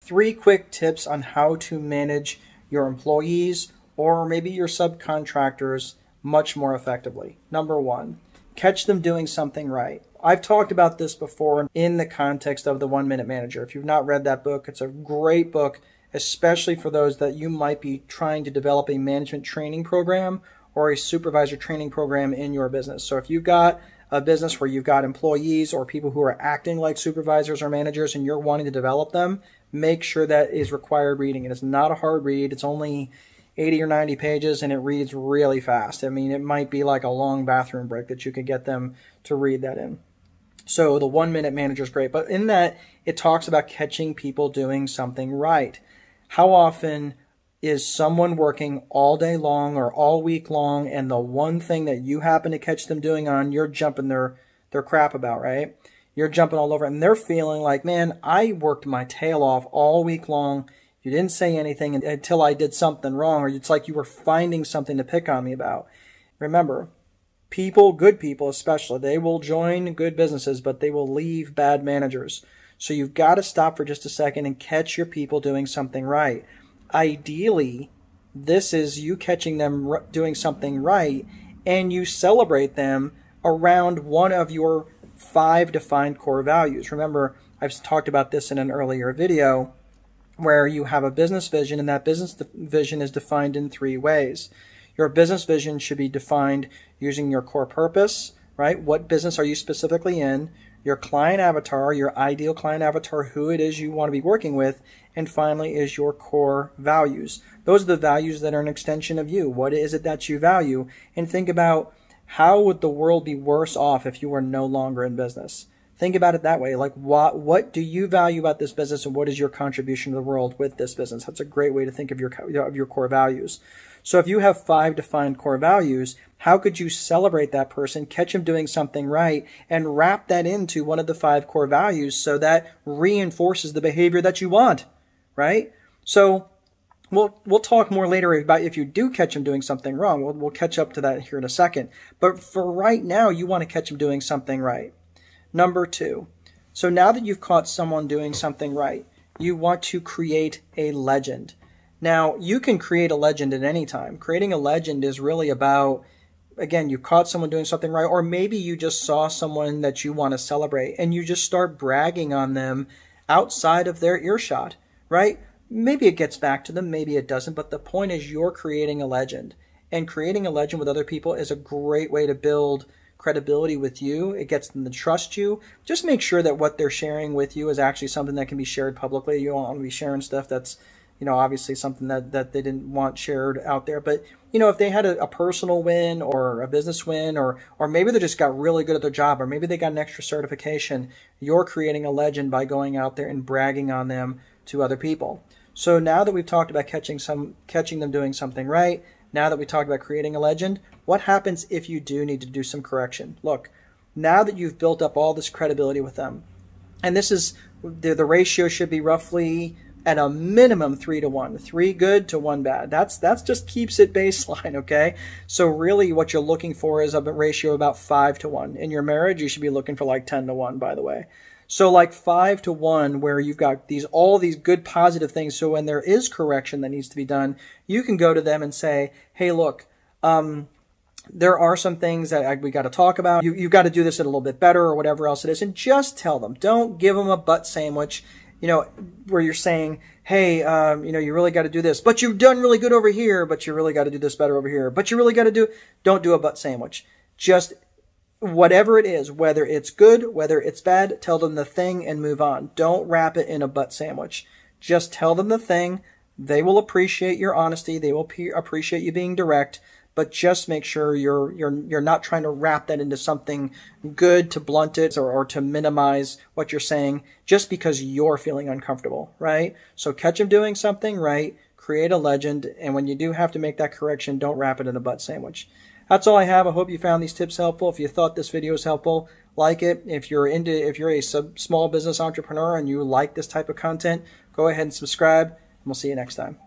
3 quick tips on how to manage your employees or maybe your subcontractors much more effectively. Number 1, catch them doing something right. I've talked about this before in the context of the 1 Minute Manager. If you've not read that book, it's a great book, especially for those that you might be trying to develop a management training program or a supervisor training program in your business. So if you've got a business where you've got employees or people who are acting like supervisors or managers and you're wanting to develop them, make sure that is required reading. It is not a hard read. It's only 80 or 90 pages and it reads really fast. I mean, it might be like a long bathroom break that you could get them to read that in. So the 1 Minute Manager is great, but in that it talks about catching people doing something right. How often is someone working all day long or all week long and the one thing that you happen to catch them doing on, you're jumping their crap about, right? You're jumping all over and they're feeling like, man, I worked my tail off all week long. You didn't say anything until I did something wrong, or it's like you were finding something to pick on me about. Remember, people, good people especially, they will join good businesses, but they will leave bad managers. So you've got to stop for just a second and catch your people doing something right. Ideally, this is you catching them doing something right, and you celebrate them around one of your 5 defined core values. Remember, I've talked about this in an earlier video where you have a business vision, and that business vision is defined in 3 ways. Your business vision should be defined using your core purpose, right? What business are you specifically in? Your client avatar, your ideal client avatar, who it is you want to be working with, and finally is your core values. Those are the values that are an extension of you. What is it that you value? And think about how would the world be worse off if you were no longer in business? Think about it that way. Like what do you value about this business and what is your contribution to the world with this business? That's a great way to think of your core values. So if you have 5 defined core values, how could you celebrate that person, catch them doing something right, and wrap that into one of the 5 core values so that reinforces the behavior that you want, right? So we'll talk more later about if you do catch them doing something wrong. We'll catch up to that here in a second. But for right now, you want to catch them doing something right. Number 2, so now that you've caught someone doing something right, you want to create a legend. Now, you can create a legend at any time. Creating a legend is really about, again, you caught someone doing something right, or maybe you just saw someone that you want to celebrate and you just start bragging on them outside of their earshot, right? Maybe it gets back to them, maybe it doesn't, but the point is you're creating a legend. And creating a legend with other people is a great way to build credibility with you. It gets them to trust you. Just make sure that what they're sharing with you is actually something that can be shared publicly. You don't want to be sharing stuff that's, obviously something that they didn't want shared out there. But, if they had a personal win or a business win, or maybe they just got really good at their job, or maybe they got an extra certification, you're creating a legend by going out there and bragging on them to other people. So now that we've talked about catching them doing something right, now that we talked about creating a legend, what happens if you do need to do some correction? Look, now that you've built up all this credibility with them, and this is, the ratio should be roughly at a minimum 3 to 1, 3 good to 1 bad. That's just keeps it baseline, okay? So really what you're looking for is a ratio about 5 to 1. In your marriage, you should be looking for like 10 to 1, by the way. So like 5 to 1, where you've got all these good positive things. So when there is correction that needs to be done, you can go to them and say, hey, look, there are some things that we got to talk about. You've got to do this a little bit better, or whatever else it is. And just tell them. Don't give them a butt sandwich, where you're saying, hey, you really got to do this, but you've done really good over here, but you really got to do this better over here, but you really got to don't do a butt sandwich. Just whatever it is, whether it's good, whether it's bad, tell them the thing and move on. Don't wrap it in a butt sandwich. Just tell them the thing. They will appreciate your honesty. They will appreciate you being direct, but just make sure you're not trying to wrap that into something good to blunt it or to minimize what you're saying just because you're feeling uncomfortable, right? So catch them doing something right, create a legend, and when you do have to make that correction, don't wrap it in a butt sandwich. That's all I have. I hope you found these tips helpful. If you thought this video was helpful, like it. If you're a small business entrepreneur and you like this type of content, go ahead and subscribe, and we'll see you next time.